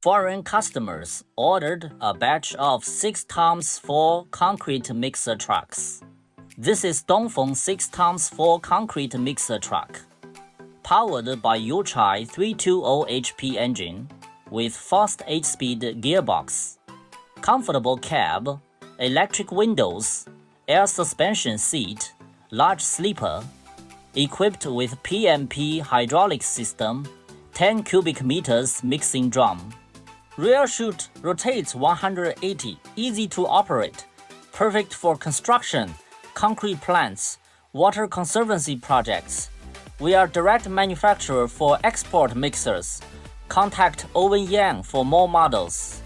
Foreign customers ordered a batch of 6x4 concrete mixer trucks. This is Dongfeng 6x4 concrete mixer truck, powered by Yuchai 320 HP engine with fast 8-speed gearbox, comfortable cab, electric windows, air suspension seat, large sleeper, equipped with PMP hydraulic system, 10 cubic meters mixing drum. Rear chute rotates 180, easy to operate, perfect for construction, concrete plants, water conservancy projects. We are direct manufacturer for export mixers. Contact Owen Yang for more models.